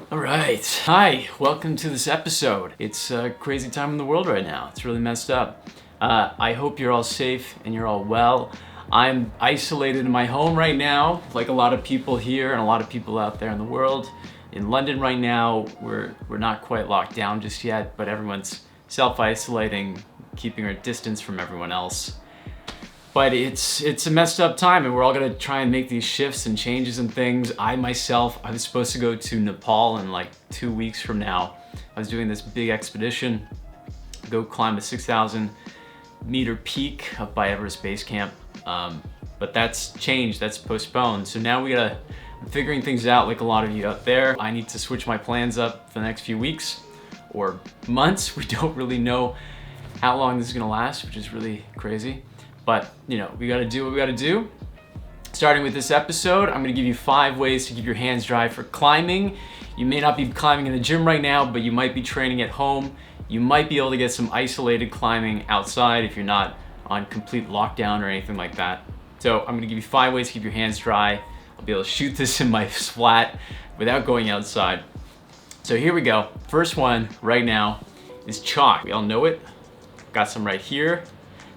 All right. Hi, welcome to this episode. It's a crazy time in the world right now. It's really messed up. I hope you're all safe and you're all well. I'm isolated in my home right now, like a lot of people here and a lot of people out there in the world. In London right now, we're not quite locked down just yet, but everyone's self-isolating, keeping our distance from everyone else. But it's a messed up time, and we're all gonna try and make these shifts and changes and things. I was supposed to go to Nepal in like 2 weeks from now. I was doing this big expedition, go climb a 6,000 meter peak up by Everest Base Camp. But that's changed, that's postponed. So now I'm figuring things out like a lot of you out there. I need to switch my plans up for the next few weeks or months. We don't really know how long this is gonna last, which is really crazy. But you know, we gotta do what we gotta do. Starting with this episode, I'm gonna give you 5 ways to keep your hands dry for climbing. You may not be climbing in the gym right now, but you might be training at home. You might be able to get some isolated climbing outside if you're not on complete lockdown or anything like that. So I'm gonna give you 5 ways to keep your hands dry. I'll be able to shoot this in my flat without going outside. So here we go. First one right now is chalk. We all know it. Got some right here.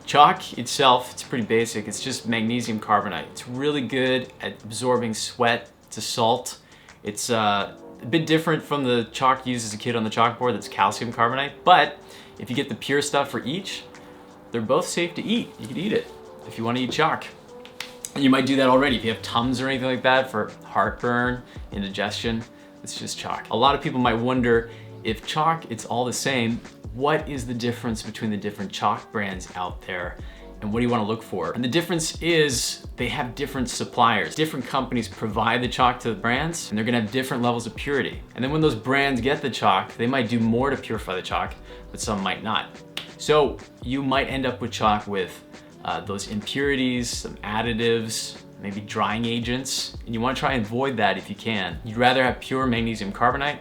Chalk itself, it's pretty basic. It's just magnesium carbonate. It's really good at absorbing sweat. It's a salt. It's a bit different from the chalk you used as a kid on the chalkboard that's calcium carbonate. But if you get the pure stuff for each, they're both safe to eat. You can eat it if you want to eat chalk. And you might do that already if you have Tums or anything like that for heartburn, indigestion. It's just chalk. A lot of people might wonder if chalk, it's all the same. What is the difference between the different chalk brands out there and what do you want to look for? And the difference is they have different suppliers. Different companies provide the chalk to the brands and they're gonna have different levels of purity. And then when those brands get the chalk, they might do more to purify the chalk, but some might not. So you might end up with chalk with those impurities, some additives, maybe drying agents, and you want to try and avoid that if you can. You'd rather have pure magnesium carbonate,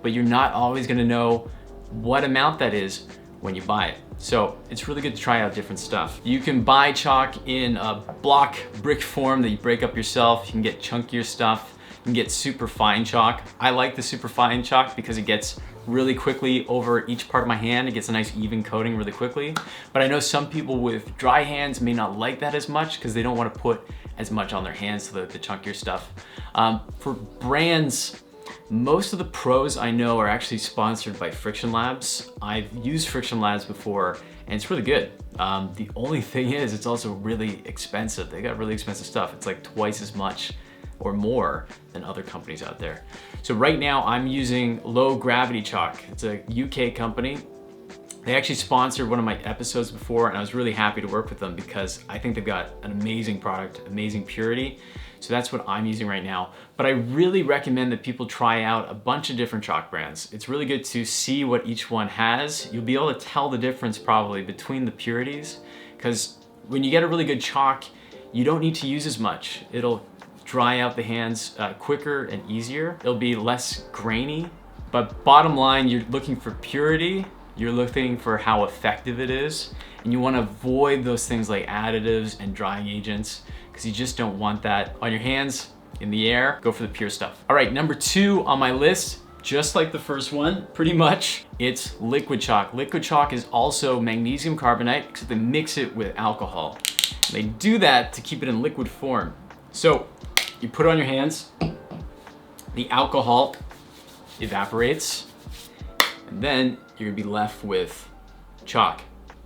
but you're not always gonna know what amount that is when you buy it. So it's really good to try out different stuff. You can buy chalk in a block brick form that you break up yourself. You can get chunkier stuff. You can get super fine chalk. I like the super fine chalk because it gets really quickly over each part of my hand. It gets a nice even coating really quickly. But I know some people with dry hands may not like that as much because they don't want to put as much on their hands, so the chunkier stuff. For brands, most of the pros I know are actually sponsored by Friction Labs. I've used Friction Labs before and it's really good. The only thing is it's also really expensive. They got really expensive stuff. It's like twice as much or more than other companies out there. So right now I'm using Low Gravity Chalk. It's a UK company. They actually sponsored one of my episodes before and I was really happy to work with them because I think they've got an amazing product, amazing purity. So that's what I'm using right now. But I really recommend that people try out a bunch of different chalk brands. It's really good to see what each one has. You'll be able to tell the difference probably between the purities because when you get a really good chalk, you don't need to use as much. It'll dry out the hands quicker and easier. It'll be less grainy, but bottom line, you're looking for purity. You're looking for how effective it is, and you want to avoid those things like additives and drying agents because you just don't want that on your hands, in the air. Go for the pure stuff. All right, number 2 on my list, just like the first one, pretty much, it's liquid chalk. Liquid chalk is also magnesium carbonate because they mix it with alcohol. They do that to keep it in liquid form. So you put it on your hands, the alcohol evaporates, and then you're gonna be left with chalk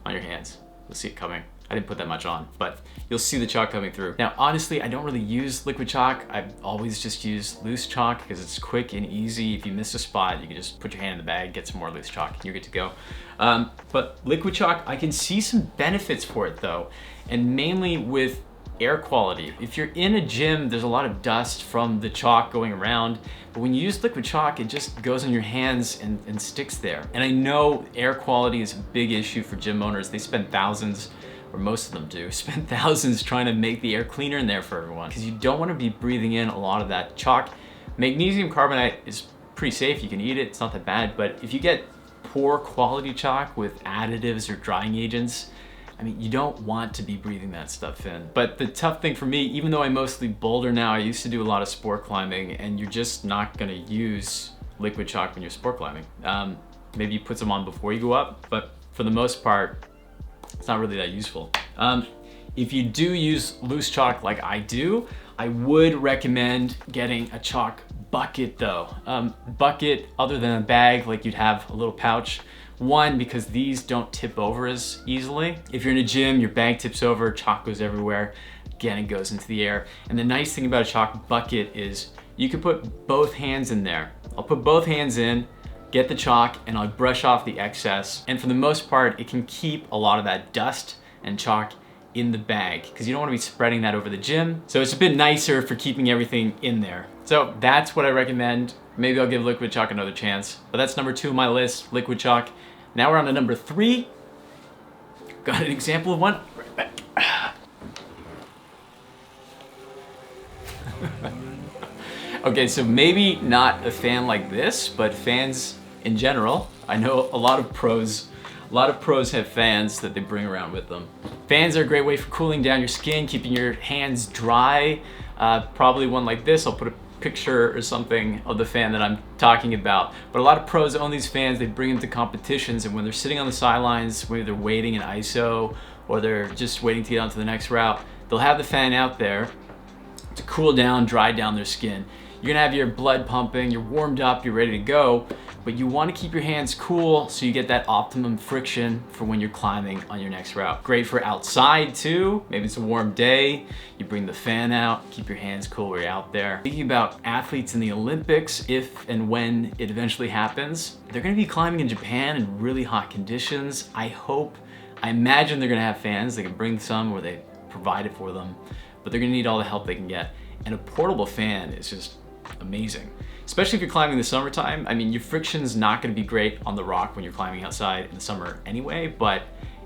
on your hands. You'll see it coming. I didn't put that much on, but you'll see the chalk coming through. Now, honestly, I don't really use liquid chalk. I've always just used loose chalk because it's quick and easy. If you miss a spot, you can just put your hand in the bag, get some more loose chalk, and you're good to go. But liquid chalk, I can see some benefits for it though, and mainly with air quality. If you're in a gym, there's a lot of dust from the chalk going around, but when you use liquid chalk, it just goes on your hands and sticks there. And I know air quality is a big issue for gym owners. They spend thousands, or most of them do, spend thousands trying to make the air cleaner in there for everyone, because you don't want to be breathing in a lot of that chalk. Magnesium carbonate is pretty safe. You can eat it, it's not that bad, but if you get poor quality chalk with additives or drying agents, I mean, you don't want to be breathing that stuff in. But the tough thing for me, even though I mostly boulder now, I used to do a lot of sport climbing, and you're just not gonna use liquid chalk when you're sport climbing. Maybe you put some on before you go up, but for the most part, it's not really that useful. If you do use loose chalk like I do, I would recommend getting a chalk bucket though. Bucket other than a bag, like you'd have a little pouch. One, because these don't tip over as easily. If you're in a gym, your bag tips over, chalk goes everywhere. Again, it goes into the air. And the nice thing about a chalk bucket is you can put both hands in there. I'll put both hands in, get the chalk, and I'll brush off the excess. And for the most part, it can keep a lot of that dust and chalk in the bag because you don't want to be spreading that over the gym. So it's a bit nicer for keeping everything in there. So that's what I recommend. Maybe I'll give liquid chalk another chance, but that's number 2 on my list, liquid chalk. Now we're on to number 3. Got an example of one. Right back. Okay, so maybe not a fan like this, but fans in general. I know a lot of pros have fans that they bring around with them. Fans are a great way for cooling down your skin, keeping your hands dry. Probably one like this. I'll put a picture or something of the fan that I'm talking about. But a lot of pros own these fans. They bring them to competitions, and when they're sitting on the sidelines, maybe they're waiting in ISO or they're just waiting to get on to the next route, they'll have the fan out there to cool down, dry down their skin. You're gonna have your blood pumping, you're warmed up, you're ready to go, but you wanna keep your hands cool so you get that optimum friction for when you're climbing on your next route. Great for outside too. Maybe it's a warm day, you bring the fan out, keep your hands cool while you're out there. Thinking about athletes in the Olympics, if and when it eventually happens, they're gonna be climbing in Japan in really hot conditions. I imagine they're gonna have fans. They can bring some or they provide it for them, but they're gonna need all the help they can get. And a portable fan is just amazing, especially if you're climbing in the summertime. I mean, your friction's not going to be great on the rock when you're climbing outside in the summer anyway, but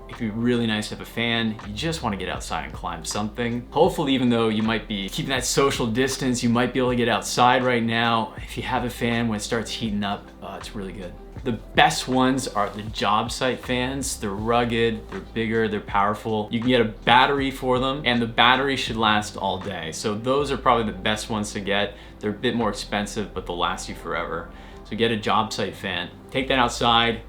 it'd be really nice to have a fan. You just want to get outside and climb something. Hopefully, even though you might be keeping that social distance, you might be able to get outside right now. If you have a fan, when it starts heating up, it's really good. The best ones are the job site fans. They're rugged, they're bigger, they're powerful. You can get a battery for them, and the battery should last all day. So those are probably the best ones to get. They're a bit more expensive, but they'll last you forever. So get a job site fan. Take that outside,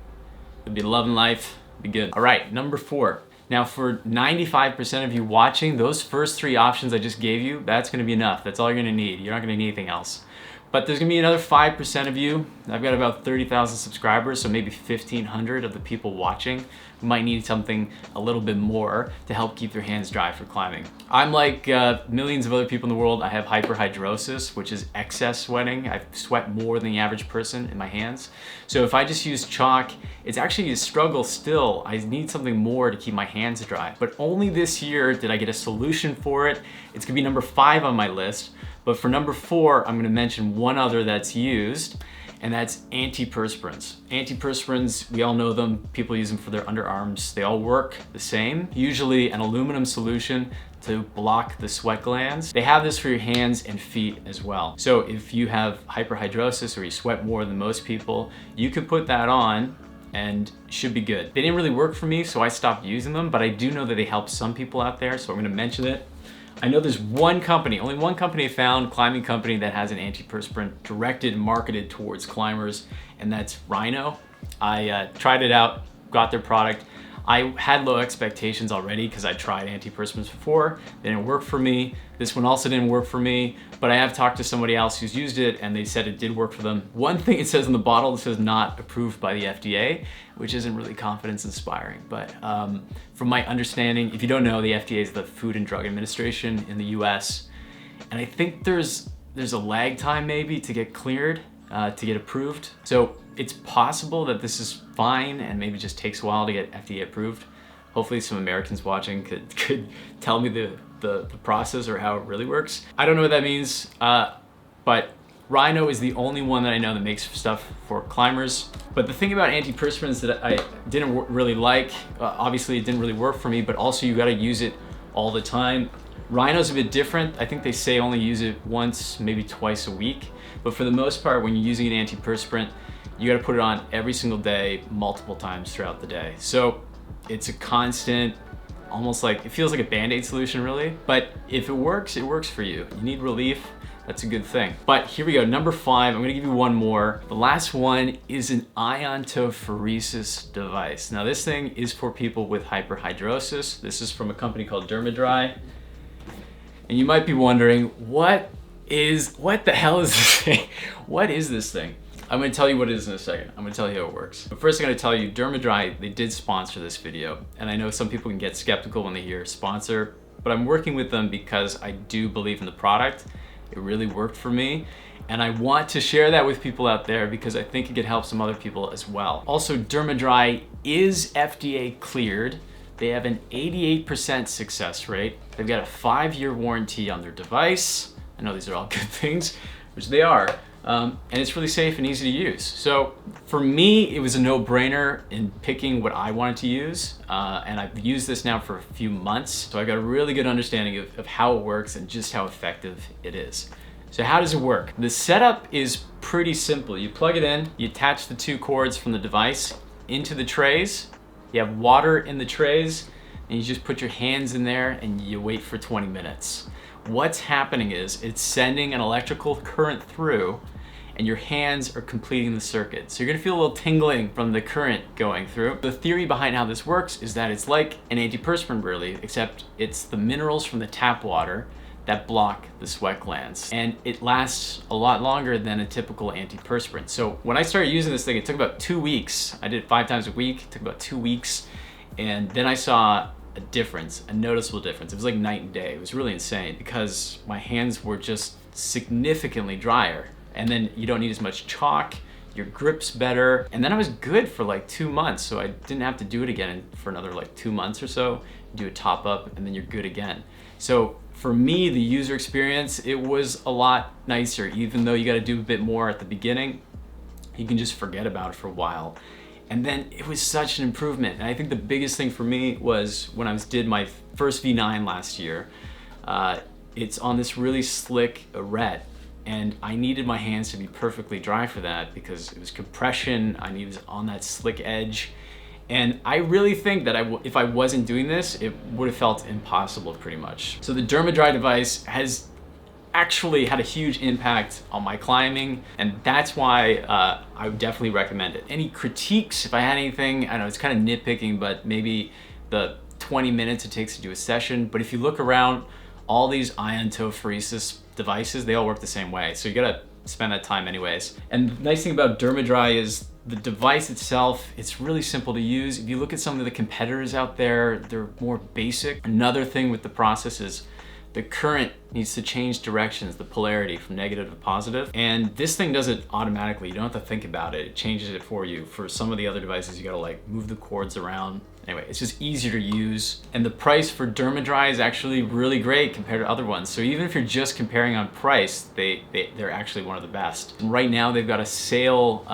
you'll be loving life, be good. All right, number 4. Now for 95% of you watching, those first 3 options I just gave you, that's gonna be enough. That's all you're gonna need. You're not gonna need anything else. But there's gonna be another 5% of you. I've got about 30,000 subscribers, so maybe 1,500 of the people watching who might need something a little bit more to help keep their hands dry for climbing. I'm like millions of other people in the world. I have hyperhidrosis, which is excess sweating. I sweat more than the average person in my hands. So if I just use chalk, it's actually a struggle still. I need something more to keep my hands dry. But only this year did I get a solution for it. It's gonna be number 5 on my list. But for number 4, I'm gonna mention one other that's used, and that's antiperspirants. Antiperspirants, we all know them. People use them for their underarms. They all work the same. Usually an aluminum solution to block the sweat glands. They have this for your hands and feet as well. So if you have hyperhidrosis or you sweat more than most people, you could put that on and it should be good. They didn't really work for me, so I stopped using them, but I do know that they help some people out there, so I'm gonna mention it. I know there's one company, only one company I found, climbing company, that has an antiperspirant directed and marketed towards climbers, and that's Rhino. I tried it out, got their product. I had low expectations already because I tried antiperspirants before. They didn't work for me. This one also didn't work for me, but I have talked to somebody else who's used it and they said it did work for them. One thing it says on the bottle, it says not approved by the FDA, which isn't really confidence inspiring. But from my understanding, if you don't know, the FDA is the Food and Drug Administration in the US. And I think there's a lag time maybe to get cleared, to get approved. So it's possible that this is fine and maybe just takes a while to get FDA approved. Hopefully some Americans watching could tell me the process or how it really works. I don't know what that means, but Rhino is the only one that I know that makes stuff for climbers. But the thing about antiperspirants that I didn't really like, obviously it didn't really work for me, but also you gotta use it all the time. Rhino's a bit different. I think they say only use it once, maybe twice a week. But for the most part, when you're using an antiperspirant, you gotta put it on every single day, multiple times throughout the day. So it's a constant, almost like, it feels like a Band-Aid solution really, but if it works for you. You need relief, That's a good thing. But here we go, number 5, I'm gonna give you one more. The last one is an iontophoresis device. Now this thing is for people with hyperhidrosis. This is from a company called DermaDry. And you might be wondering, what the hell is this thing? What is this thing? I'm gonna tell you what it is in a second. I'm gonna tell you how it works. But first I'm gonna tell you, DermaDry, they did sponsor this video. And I know some people can get skeptical when they hear sponsor, but I'm working with them because I do believe in the product. It really worked for me. And I want to share that with people out there because I think it could help some other people as well. Also, DermaDry is FDA cleared. They have an 88% success rate. They've got a 5-year warranty on their device. I know these are all good things, which they are. And it's really safe and easy to use. So for me, it was a no-brainer in picking what I wanted to use. And I've used this now for a few months. So I got a really good understanding of how it works and just how effective it is. So how does it work? The setup is pretty simple. You plug it in, you attach the 2 cords from the device into the trays. You have water in the trays, and you just put your hands in there and you wait for 20 minutes. What's happening is it's sending an electrical current through and your hands are completing the circuit. So you're gonna feel a little tingling from the current going through. The theory behind how this works is that it's like an antiperspirant really, except it's the minerals from the tap water that block the sweat glands. And it lasts a lot longer than a typical antiperspirant. So when I started using this thing, it took about 2 weeks. I did it 5 times a week, it took about 2 weeks. And then I saw a difference, a noticeable difference. It was like night and day. It was really insane because my hands were just significantly drier. And then you don't need as much chalk, your grip's better. And then I was good for like 2 months. So I didn't have to do it again for another like 2 months or so. Do a top up and then you're good again. So for me, the user experience, it was a lot nicer. Even though you gotta do a bit more at the beginning, you can just forget about it for a while. And then it was such an improvement. And I think the biggest thing for me was when I did my first V9 last year, it's on this really slick ret. And I needed my hands to be perfectly dry for that because it was compression, I needed it on that slick edge. And I really think that if I wasn't doing this, it would have felt impossible pretty much. So the DermaDry device has actually had a huge impact on my climbing, and that's why I would definitely recommend it. Any critiques, if I had anything, I know it's kind of nitpicking, but maybe the 20 minutes it takes to do a session. But if you look around, all these iontophoresis devices, they all work the same way. So you gotta spend that time anyways. And the nice thing about DermaDry is the device itself, it's really simple to use. If you look at some of the competitors out there, they're more basic. Another thing with the process is the current needs to change directions, the polarity from negative to positive. And this thing does it automatically. You don't have to think about it. It changes it for you. For some of the other devices, you gotta like move the cords around. Anyway, it's just easier to use. And the price for DermaDry is actually really great compared to other ones. So even if you're just comparing on price, they're actually one of the best. And right now they've got a sale.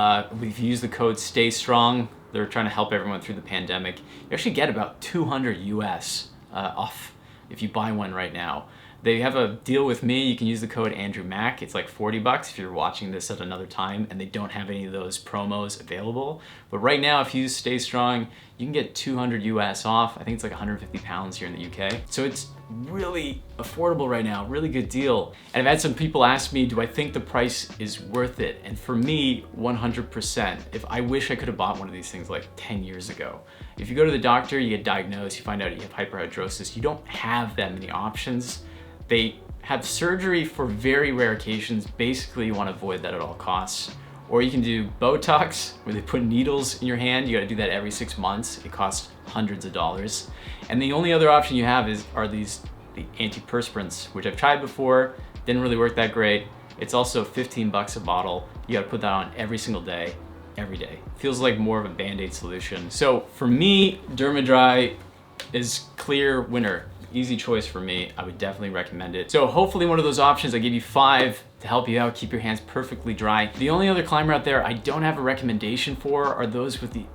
If you use the code Stay Strong, they're trying to help everyone through the pandemic. You actually get about 200 US off if you buy one right now. They have a deal with me. You can use the code AndrewMac. It's like 40 bucks if you're watching this at another time, and they don't have any of those promos available. But right now, if you use Stay Strong, you can get 200 US off. I think it's like 150 pounds here in the UK. So it's really affordable right now, really good deal. And I've had some people ask me, do I think the price is worth it? And for me, 100%. I wish I could have bought one of these things like 10 years ago. If you go to the doctor, you get diagnosed, you find out you have hyperhidrosis, you don't have that many options. They have surgery for very rare occasions. Basically, you want to avoid that at all costs. Or you can do Botox, where they put needles in your hand. You got to do that every 6 months. It costs hundreds of dollars. And the only other option you have are the antiperspirants, which I've tried before. Didn't really work that great. It's also 15 bucks a bottle. You got to put that on every single day, every day. Feels like more of a Band-Aid solution. So for me, DermaDry is clear winner. Easy choice for me. I would definitely recommend it. So hopefully one of those options, I gave you 5 to help you out, keep your hands perfectly dry. The only other climber out there I don't have a recommendation for are those with the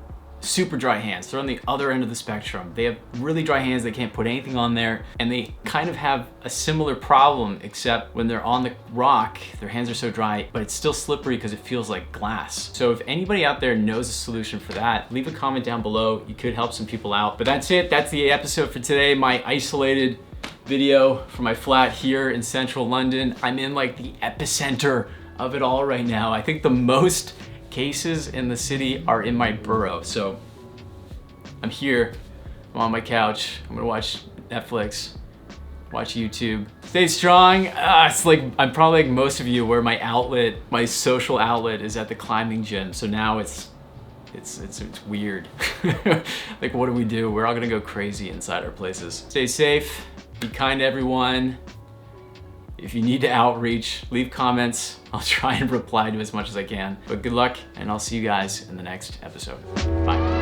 super dry hands. They're on the other end of the spectrum. They have really dry hands, they can't put anything on there, and they kind of have a similar problem, except when they're on the rock, their hands are so dry, but it's still slippery because it feels like glass. So if anybody out there knows a solution for that, leave a comment down below. You could help some people out. But that's it, that's the episode for today. My isolated video from my flat here in central London. I'm in like the epicenter of it all right now. I think the most cases in the city are in my borough. So I'm here, I'm on my couch, I'm gonna watch Netflix, watch YouTube. Stay strong. It's like, I'm probably like most of you, where my outlet, my social outlet is at the climbing gym. So now it's weird. Like, what do we do? We're all gonna go crazy inside our places. Stay safe, be kind to everyone. If you need to outreach, leave comments. I'll try and reply to as much as I can. But good luck, and I'll see you guys in the next episode. Bye.